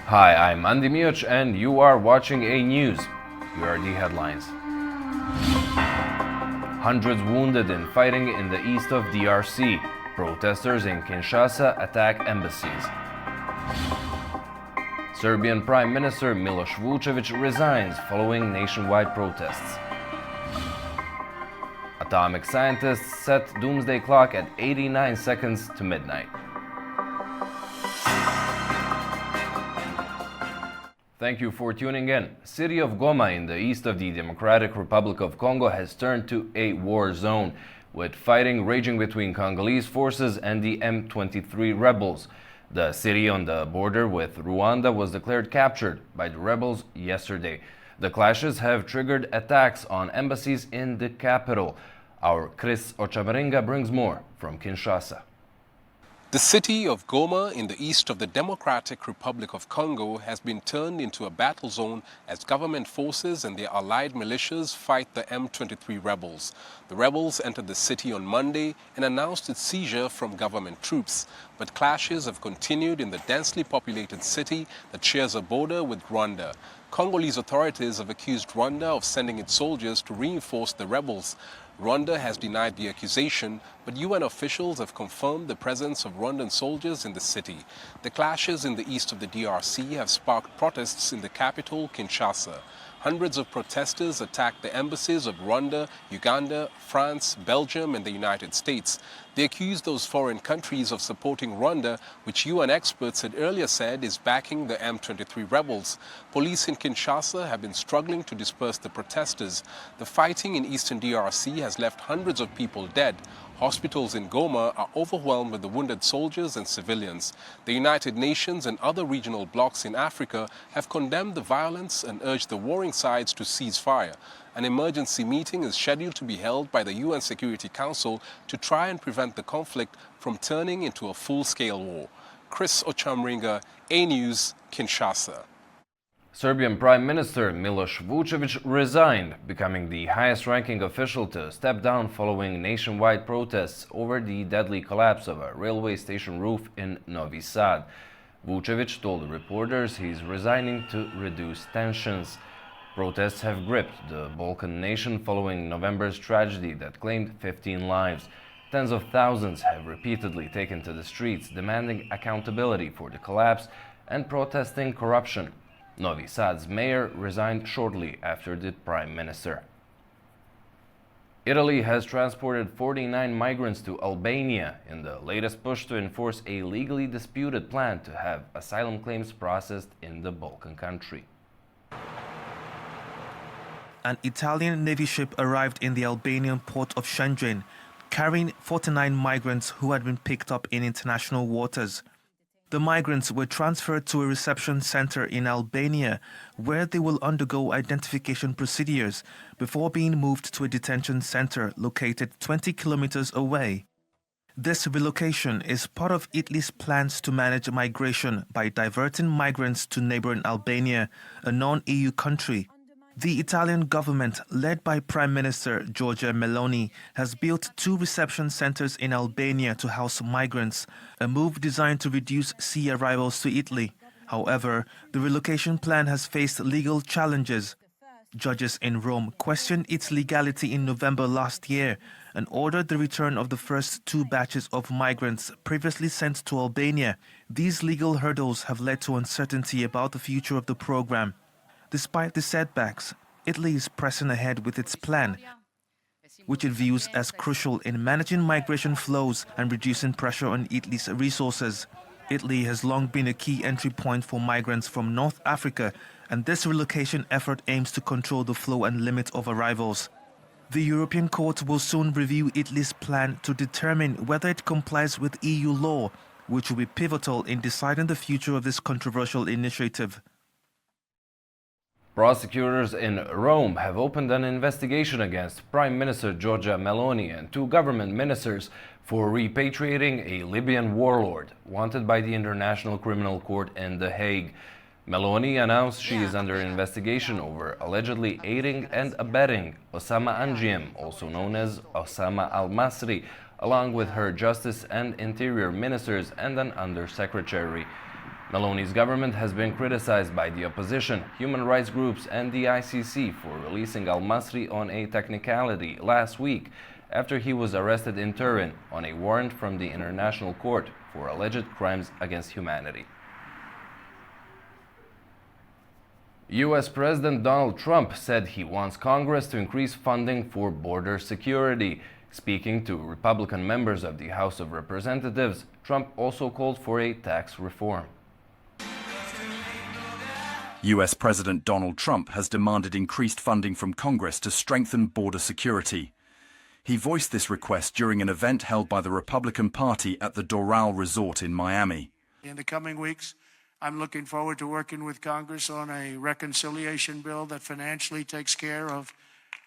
Hi, I'm Andy Miuch and you are watching A News. Here are the headlines. Hundreds wounded in fighting in the east of DRC. Protesters in Kinshasa attack embassies. Serbian Prime Minister Miloš Vučević resigns following nationwide protests. Atomic scientists set doomsday clock at 89 seconds to midnight. Thank you for tuning in. City of Goma in the east of the Democratic Republic of Congo has turned to a war zone, with fighting raging between Congolese forces and the M23 rebels. The city on the border with Rwanda was declared captured by the rebels yesterday. The clashes have triggered attacks on embassies in the capital. Our Chris Ochamringa brings more from Kinshasa. The city of Goma in the east of the Democratic Republic of Congo has been turned into a battle zone as government forces and their allied militias fight the M23 rebels. The rebels entered the city on Monday and announced its seizure from government troops. But clashes have continued in the densely populated city that shares a border with Rwanda. Congolese authorities have accused Rwanda of sending its soldiers to reinforce the rebels. Rwanda has denied the accusation, but UN officials have confirmed the presence of Rwandan soldiers in the city. The clashes in the east of the DRC have sparked protests in the capital, Kinshasa. Hundreds of protesters attacked the embassies of Rwanda, Uganda, France, Belgium, and the United States. They accused those foreign countries of supporting Rwanda, which UN experts had earlier said is backing the M23 rebels. Police in Kinshasa have been struggling to disperse the protesters. The fighting in eastern DRC has left hundreds of people dead. Hospitals in Goma are overwhelmed with the wounded soldiers and civilians. The United Nations and other regional blocs in Africa have condemned the violence and urged the warring sides to cease fire. An emergency meeting is scheduled to be held by the UN Security Council to try and prevent the conflict from turning into a full-scale war. Chris Ochamringa, A News, Kinshasa. Serbian Prime Minister Miloš Vučević resigned, becoming the highest-ranking official to step down following nationwide protests over the deadly collapse of a railway station roof in Novi Sad. Vučević told reporters he's resigning to reduce tensions. Protests have gripped the Balkan nation following November's tragedy that claimed 15 lives. Tens of thousands have repeatedly taken to the streets, demanding accountability for the collapse and protesting corruption. Novi Sad's mayor resigned shortly after the prime minister. Italy has transported 49 migrants to Albania in the latest push to enforce a legally disputed plan to have asylum claims processed in the Balkan country. An Italian Navy ship arrived in the Albanian port of Shëngjin, carrying 49 migrants who had been picked up in international waters. The migrants were transferred to a reception center in Albania, where they will undergo identification procedures before being moved to a detention center located 20 kilometers away. This relocation is part of Italy's plans to manage migration by diverting migrants to neighboring Albania, a non-EU country. The Italian government, led by Prime Minister Giorgia Meloni, has built 2 reception centers in Albania to house migrants, a move designed to reduce sea arrivals to Italy. However, the relocation plan has faced legal challenges. Judges in Rome questioned its legality in November last year and ordered the return of the first 2 batches of migrants previously sent to Albania. These legal hurdles have led to uncertainty about the future of the program. Despite the setbacks, Italy is pressing ahead with its plan, which it views as crucial in managing migration flows and reducing pressure on Italy's resources. Italy has long been a key entry point for migrants from North Africa, and this relocation effort aims to control the flow and limit of arrivals. The European Court will soon review Italy's plan to determine whether it complies with EU law, which will be pivotal in deciding the future of this controversial initiative. Prosecutors in Rome have opened an investigation against Prime Minister Giorgia Meloni and 2 government ministers for repatriating a Libyan warlord wanted by the International Criminal Court in The Hague. Meloni announced she is under investigation over allegedly aiding and abetting Osama Anjem, also known as Osama al-Masri, along with her Justice and Interior ministers and an undersecretary. Meloni's government has been criticized by the opposition, human rights groups, and the ICC for releasing al-Masri on a technicality last week after he was arrested in Turin on a warrant from the International Court for alleged crimes against humanity. U.S. President Donald Trump said he wants Congress to increase funding for border security. Speaking to Republican members of the House of Representatives, Trump also called for a tax reform. US President Donald Trump has demanded increased funding from Congress to strengthen border security. He voiced this request during an event held by the Republican Party at the Doral Resort in Miami. In the coming weeks, I'm looking forward to working with Congress on a reconciliation bill that financially takes care of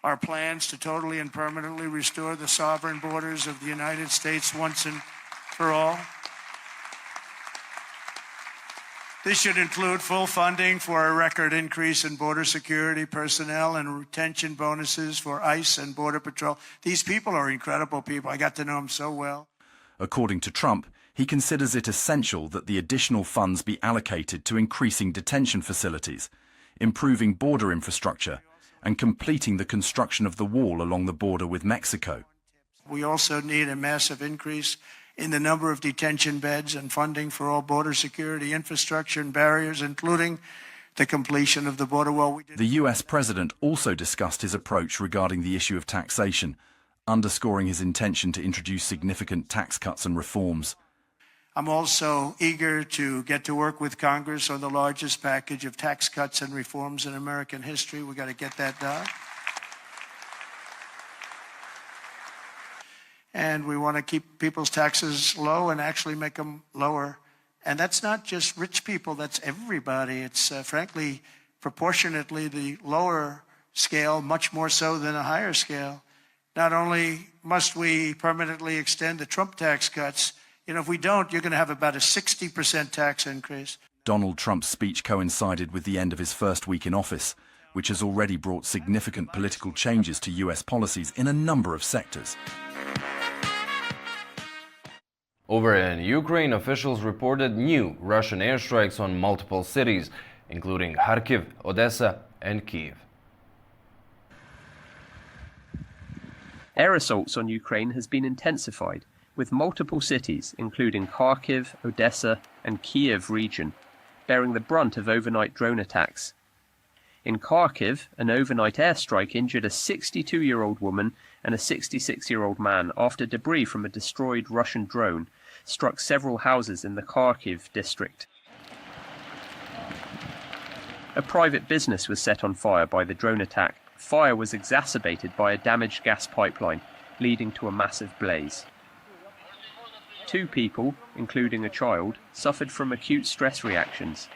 our plans to totally and permanently restore the sovereign borders of the United States once and for all. This should include full funding for a record increase in border security personnel and retention bonuses for ICE and Border Patrol. These people are incredible people. I got to know them so well. According to Trump, he considers it essential that the additional funds be allocated to increasing detention facilities, improving border infrastructure, and completing the construction of the wall along the border with Mexico. We also need a massive increase in the number of detention beds and funding for all border security infrastructure and barriers, including the completion of the border wall. The US president also discussed his approach regarding the issue of taxation, underscoring his intention to introduce significant tax cuts and reforms. I'm also eager to get to work with Congress on the largest package of tax cuts and reforms in American history. We got to get that done. And we want to keep people's taxes low and actually make them lower. And that's not just rich people, that's everybody. It's frankly, proportionately the lower scale, much more so than a higher scale. Not only must we permanently extend the Trump tax cuts, if we don't, you're going to have about a 60% tax increase. Donald Trump's speech coincided with the end of his first week in office, which has already brought significant political changes to US policies in a number of sectors. Over in Ukraine, officials reported new Russian airstrikes on multiple cities, including Kharkiv, Odessa, and Kyiv. Air assaults on Ukraine has been intensified, with multiple cities, including Kharkiv, Odessa, and Kyiv region, bearing the brunt of overnight drone attacks. In Kharkiv, an overnight airstrike injured a 62-year-old woman and a 66-year-old man after debris from a destroyed Russian drone struck several houses in the Kharkiv district. A private business was set on fire by the drone attack. Fire was exacerbated by a damaged gas pipeline, leading to a massive blaze. 2 people, including a child, suffered from acute stress reactions.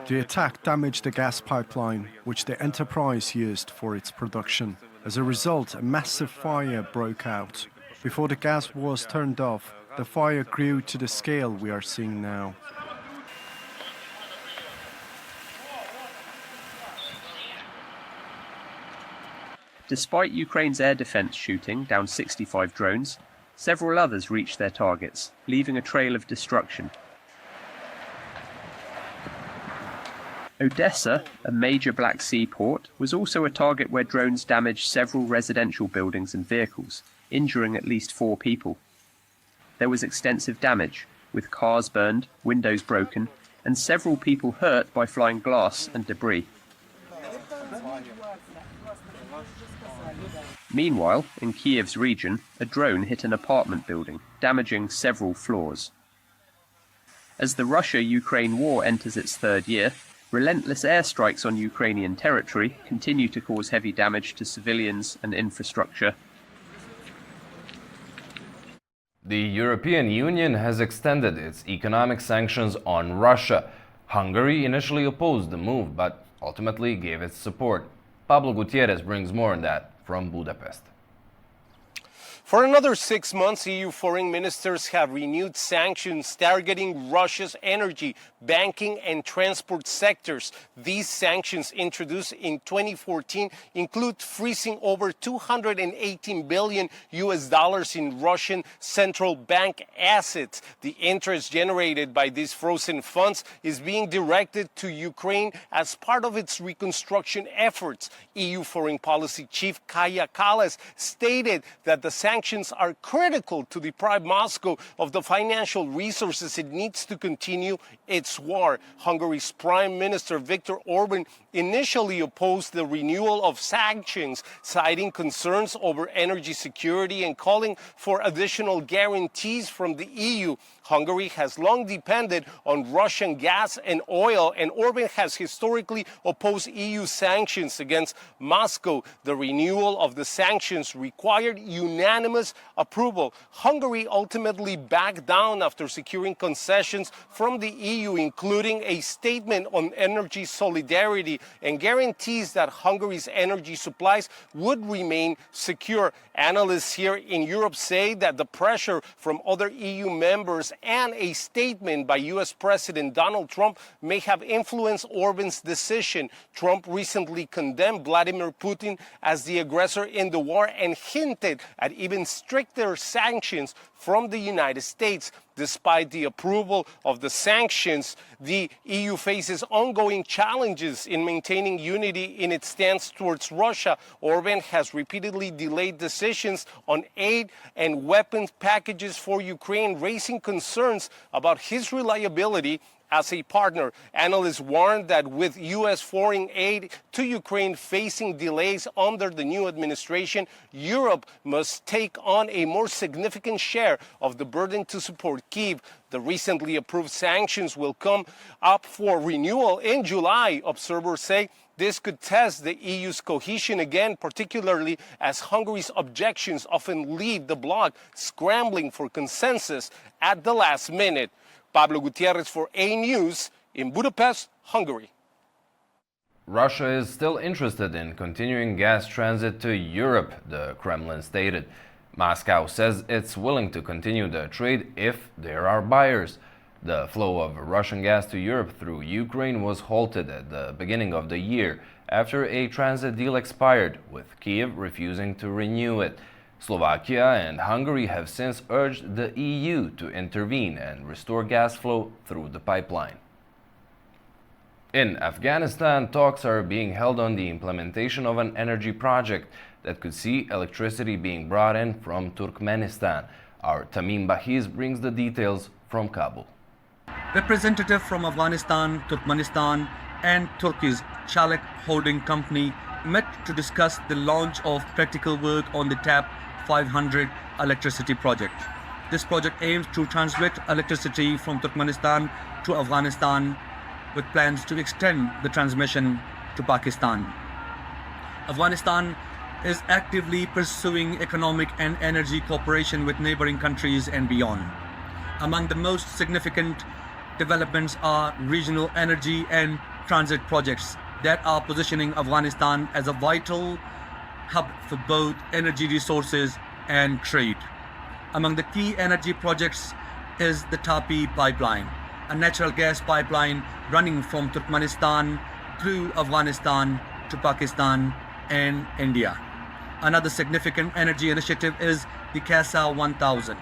The attack damaged the gas pipeline, which the enterprise used for its production. As a result, a massive fire broke out. Before the gas was turned off, the fire grew to the scale we are seeing now. Despite Ukraine's air defense shooting down 65 drones, several others reached their targets, leaving a trail of destruction. Odessa, a major Black Sea port, was also a target where drones damaged several residential buildings and vehicles, injuring at least 4 people. There was extensive damage, with cars burned, windows broken, and several people hurt by flying glass and debris. Meanwhile, in Kyiv's region, a drone hit an apartment building, damaging several floors. As the Russia-Ukraine war enters its 3rd year, relentless airstrikes on Ukrainian territory continue to cause heavy damage to civilians and infrastructure. The European Union has extended its economic sanctions on Russia. Hungary initially opposed the move, but ultimately gave its support. Pablo Gutierrez brings more on that from Budapest. For another 6 months, EU foreign ministers have renewed sanctions targeting Russia's energy, banking, and transport sectors. These sanctions, introduced in 2014, include freezing over $218 billion in Russian central bank assets. The interest generated by these frozen funds is being directed to Ukraine as part of its reconstruction efforts. EU Foreign Policy Chief Kaja Kallas stated that the sanctions are critical to deprive Moscow of the financial resources it needs to continue its war. Hungary's Prime Minister Viktor Orban initially opposed the renewal of sanctions, citing concerns over energy security and calling for additional guarantees from the EU. Hungary has long depended on Russian gas and oil, and Orban has historically opposed EU sanctions against Moscow. The renewal of the sanctions required unanimous approval. Hungary ultimately backed down after securing concessions from the EU, including a statement on energy solidarity and guarantees that Hungary's energy supplies would remain secure. Analysts here in Europe say that the pressure from other EU members and a statement by U.S. President Donald Trump may have influenced Orban's decision. Trump recently condemned Vladimir Putin as the aggressor in the war and hinted at even stricter sanctions from the United States. Despite the approval of the sanctions, the EU faces ongoing challenges in maintaining unity in its stance towards Russia. Orban has repeatedly delayed decisions on aid and weapons packages for Ukraine, raising concerns about his reliability as a partner. Analysts warn that with U.S. foreign aid to Ukraine facing delays under the new administration, Europe must take on a more significant share of the burden to support Kyiv. The recently approved sanctions will come up for renewal in July, observers say. This could test the EU's cohesion again, particularly as Hungary's objections often leave the bloc scrambling for consensus at the last minute. Pablo Gutierrez for A News in Budapest, Hungary. Russia is still interested in continuing gas transit to Europe, the Kremlin stated. Moscow says it's willing to continue the trade if there are buyers. The flow of Russian gas to Europe through Ukraine was halted at the beginning of the year after a transit deal expired, with Kyiv refusing to renew it. Slovakia and Hungary have since urged the EU to intervene and restore gas flow through the pipeline. In Afghanistan, talks are being held on the implementation of an energy project that could see electricity being brought in from Turkmenistan. Our Tamim Bahiz brings the details from Kabul. Representatives from Afghanistan, Turkmenistan and Turkey's Çalık Holding Company met to discuss the launch of practical work on the TAP 500 electricity project. This project aims to transmit electricity from Turkmenistan to Afghanistan, with plans to extend the transmission to Pakistan. Afghanistan is actively pursuing economic and energy cooperation with neighboring countries and beyond. Among the most significant developments are regional energy and transit projects that are positioning Afghanistan as a vital hub for both energy resources and trade. Among the key energy projects is the Tapi pipeline, a natural gas pipeline running from Turkmenistan through Afghanistan to Pakistan and India. Another significant energy initiative is the CASA 1000,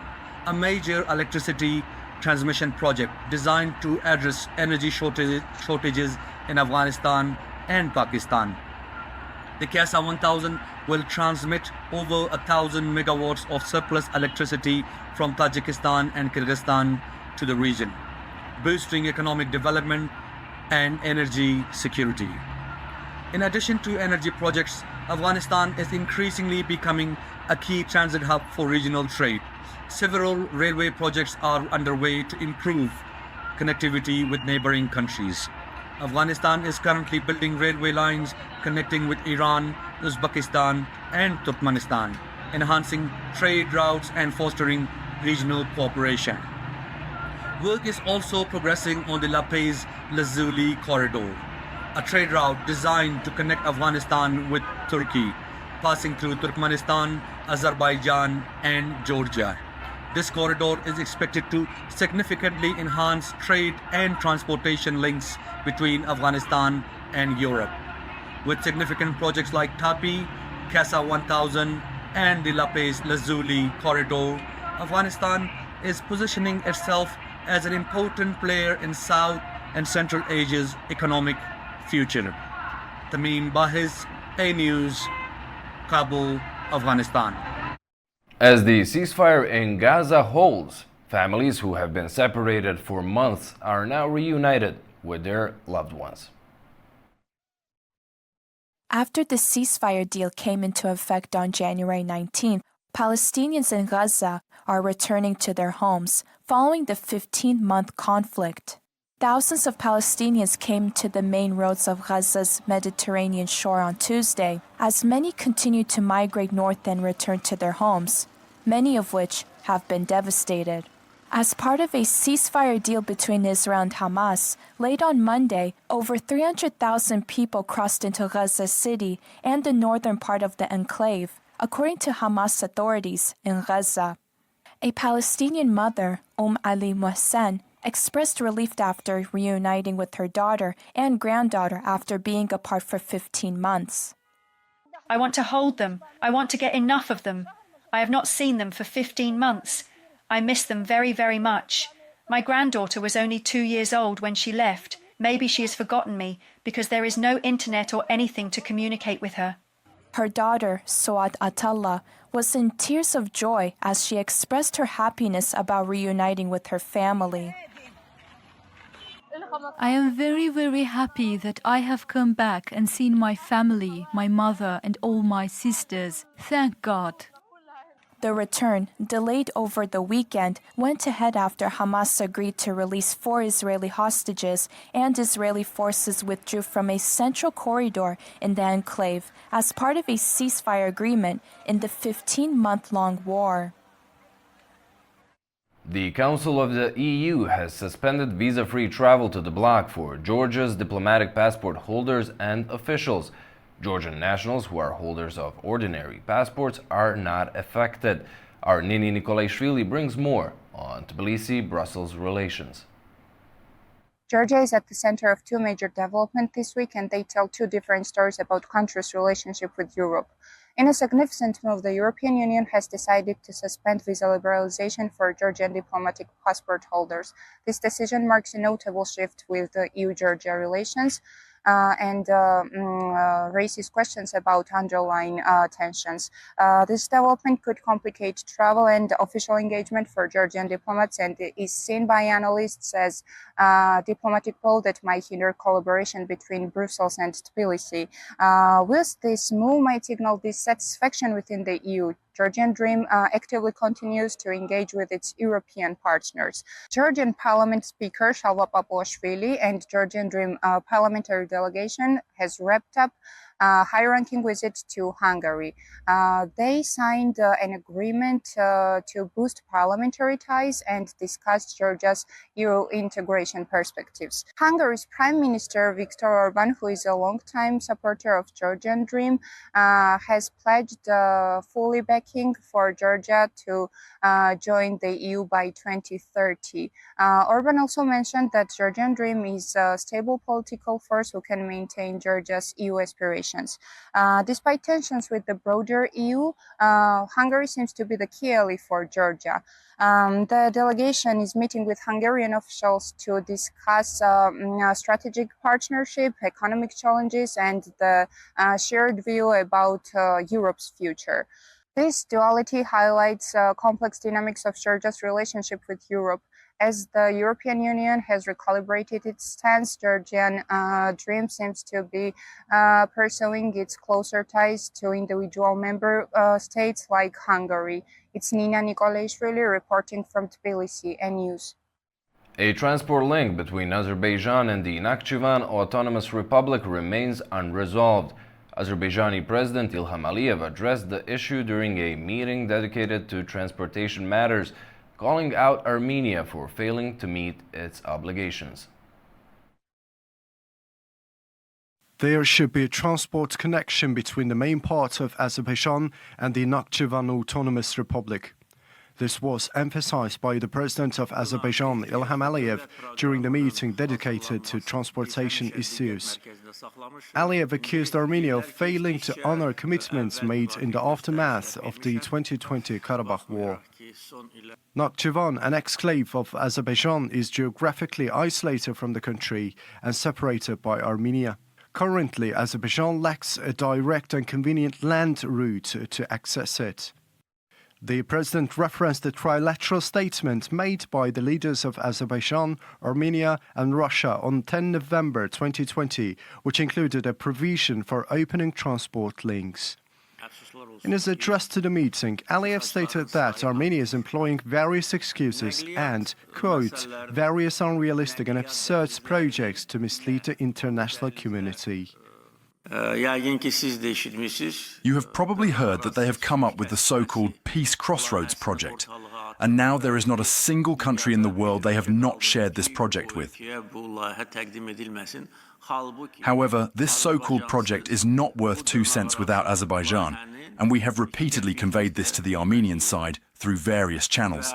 a major electricity transmission project designed to address energy shortages in Afghanistan and Pakistan. The CASA 1000 will transmit over 1,000 megawatts of surplus electricity from Tajikistan and Kyrgyzstan to the region, boosting economic development and energy security. In addition to energy projects, Afghanistan is increasingly becoming a key transit hub for regional trade. Several railway projects are underway to improve connectivity with neighboring countries. Afghanistan is currently building railway lines connecting with Iran, Uzbekistan and Turkmenistan, enhancing trade routes and fostering regional cooperation. Work is also progressing on the Lapez-Lazuli corridor, a trade route designed to connect Afghanistan with Turkey, passing through Turkmenistan, Azerbaijan, and Georgia. This corridor is expected to significantly enhance trade and transportation links between Afghanistan and Europe. With significant projects like TAPI, CASA 1000, and the Lapis Lazuli corridor, Afghanistan is positioning itself as an important player in South and Central Asia's economic future. Tamim Bahiz, A News, Kabul, Afghanistan. As the ceasefire in Gaza holds, families who have been separated for months are now reunited with their loved ones. After the ceasefire deal came into effect on January 19th, Palestinians in Gaza are returning to their homes following the 15-month conflict. Thousands of Palestinians came to the main roads of Gaza's Mediterranean shore on Tuesday, as many continue to migrate north and return to their homes, many of which have been devastated. As part of a ceasefire deal between Israel and Hamas, late on Monday, over 300,000 people crossed into Gaza City and the northern part of the enclave, according to Hamas authorities in Gaza. A Palestinian mother, Ali Mohsen, expressed relief after reuniting with her daughter and granddaughter after being apart for 15 months. I want to hold them. I want to get enough of them. I have not seen them for 15 months. I miss them very, very much. My granddaughter was only 2 years old when she left. Maybe she has forgotten me because there is no internet or anything to communicate with her. Her daughter, Suad Atallah, was in tears of joy as she expressed her happiness about reuniting with her family. I am very, very happy that I have come back and seen my family, my mother, and all my sisters. Thank God. The return, delayed over the weekend, went ahead after Hamas agreed to release 4 Israeli hostages and Israeli forces withdrew from a central corridor in the enclave as part of a ceasefire agreement in the 15-month-long war. The Council of the EU has suspended visa-free travel to the bloc for Georgia's diplomatic passport holders and officials. Georgian nationals who are holders of ordinary passports are not affected. Our Nini Nikolaishvili brings more on Tbilisi-Brussels relations. Georgia is at the center of 2 major developments this week, and they tell 2 different stories about the country's relationship with Europe. In a significant move, the European Union has decided to suspend visa liberalization for Georgian diplomatic passport holders. This decision marks a notable shift with the EU-Georgia relations and raises questions about underlying tensions. This development could complicate travel and official engagement for Georgian diplomats and is seen by analysts as a diplomatic blow that might hinder collaboration between Brussels and Tbilisi. Whilst this move might signal dissatisfaction within the EU, Georgian Dream actively continues to engage with its European partners. Georgian Parliament Speaker Shalva Papuashvili and Georgian Dream parliamentary delegation has wrapped up a high-ranking visit to Hungary. They signed an agreement to boost parliamentary ties and discuss Georgia's EU integration perspectives. Hungary's Prime Minister Viktor Orban, who is a long-time supporter of Georgian Dream, has pledged fully backing for Georgia to join the EU by 2030. Orban also mentioned that Georgian Dream is a stable political force who can maintain Georgia's EU aspirations. Despite tensions with the broader EU, Hungary seems to be the key ally for Georgia. The delegation is meeting with Hungarian officials to discuss strategic partnership, economic challenges, and the shared view about Europe's future. This duality highlights complex dynamics of Georgia's relationship with Europe. As the European Union has recalibrated its stance, Georgian Dream seems to be pursuing its closer ties to individual member states like Hungary. It's Nina Nikolaishvili reporting from Tbilisi, News. A transport link between Azerbaijan and the Nakhchivan Autonomous Republic remains unresolved. Azerbaijani President Ilham Aliyev addressed the issue during a meeting dedicated to transportation matters, calling out Armenia for failing to meet its obligations. There should be a transport connection between the main part of Azerbaijan and the Nakhchivan Autonomous Republic. This was emphasized by the President of Azerbaijan, Ilham Aliyev, during the meeting dedicated to transportation issues. Aliyev accused Armenia of failing to honor commitments made in the aftermath of the 2020 Karabakh War. Nakhchivan, an exclave of Azerbaijan, is geographically isolated from the country and separated by Armenia. Currently, Azerbaijan lacks a direct and convenient land route to access it. The president referenced the trilateral statement made by the leaders of Azerbaijan, Armenia and Russia on 10 November 2020, which included a provision for opening transport links. In his address to the meeting, Aliyev stated that Armenia is employing various excuses and, quote, various unrealistic and absurd projects to mislead the international community. You have probably heard that they have come up with the so-called Peace Crossroads project, and now there is not a single country in the world they have not shared this project with. However, this so-called project is not worth 2 cents without Azerbaijan, and we have repeatedly conveyed this to the Armenian side through various channels.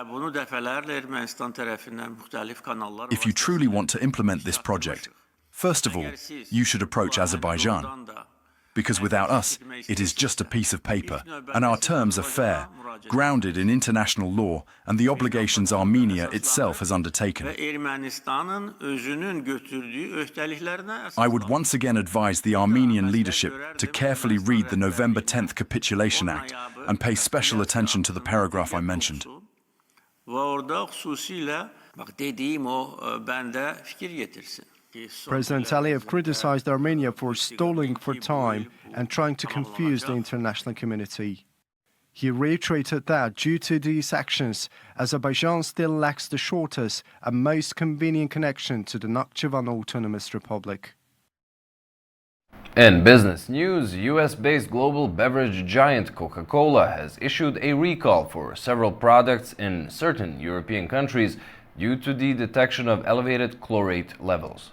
If you truly want to implement this project, first of all, you should approach Azerbaijan, because without us, it is just a piece of paper, and our terms are fair, grounded in international law and the obligations Armenia itself has undertaken. I would once again advise the Armenian leadership to carefully read the November 10th Capitulation Act and pay special attention to the paragraph I mentioned. President Aliyev criticized Armenia for stalling for time and trying to confuse the international community. He reiterated that due to these actions, Azerbaijan still lacks the shortest and most convenient connection to the Nakhchivan Autonomous Republic. In business news, US-based global beverage giant Coca-Cola has issued a recall for several products in certain European countries due to the detection of elevated chlorate levels.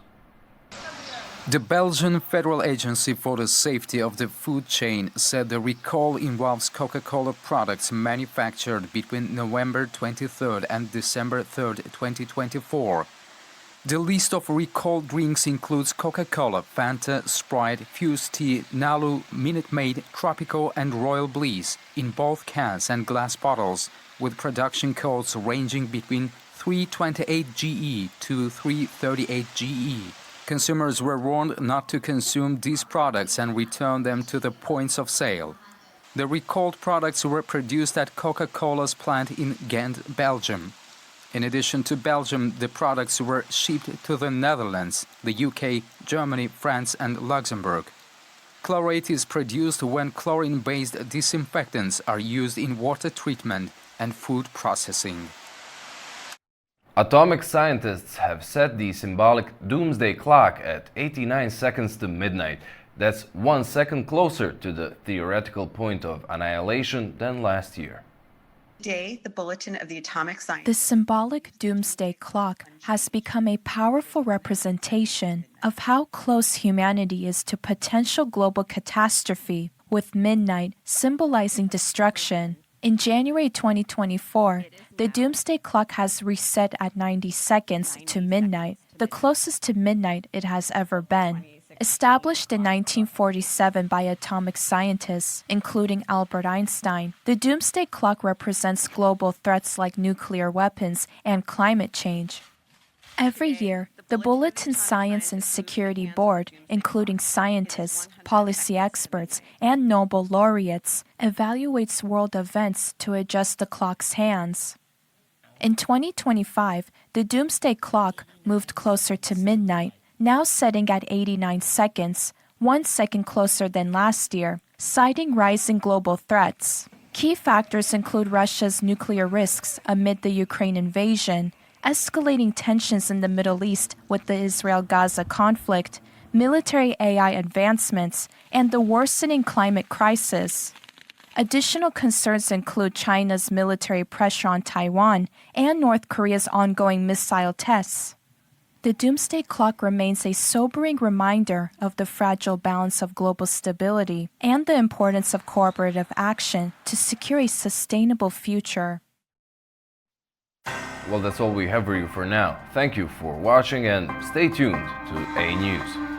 The Belgian Federal Agency for the Safety of the Food Chain said the recall involves Coca-Cola products manufactured between November 23rd and December 3rd, 2024. The list of recalled drinks includes Coca-Cola, Fanta, Sprite, Fuse Tea, Nalu, Minute Maid, Tropico and Royal Bliss in both cans and glass bottles, with production codes ranging between 328 GE to 338 GE. Consumers were warned not to consume these products and return them to the points of sale. The recalled products were produced at Coca-Cola's plant in Ghent, Belgium. In addition to Belgium, the products were shipped to the Netherlands, the UK, Germany, France and Luxembourg. Chlorate is produced when chlorine-based disinfectants are used in water treatment and food processing. Atomic scientists have set the symbolic doomsday clock at 89 seconds to midnight. That's 1 second closer to the theoretical point of annihilation than last year. Today, the Bulletin of the Atomic Science. The symbolic doomsday clock has become a powerful representation of how close humanity is to potential global catastrophe, with midnight symbolizing destruction. In January 2024, the doomsday clock has reset at 90 seconds to midnight, the closest to midnight it has ever been. Established in 1947 by atomic scientists, including Albert Einstein, the doomsday clock represents global threats like nuclear weapons and climate change. Every year, the Bulletin Science and Security Board, including scientists, policy experts, and Nobel laureates, evaluates world events to adjust the clock's hands. In 2025, the doomsday clock moved closer to midnight, now setting at 89 seconds, 1 second closer than last year, citing rising global threats. Key factors include Russia's nuclear risks amid the Ukraine invasion, escalating tensions in the Middle East with the Israel-Gaza conflict, military AI advancements, and the worsening climate crisis. Additional concerns include China's military pressure on Taiwan and North Korea's ongoing missile tests. The doomsday clock remains a sobering reminder of the fragile balance of global stability and the importance of cooperative action to secure a sustainable future. Well, that's all we have for you for now. Thank you for watching and stay tuned to A News.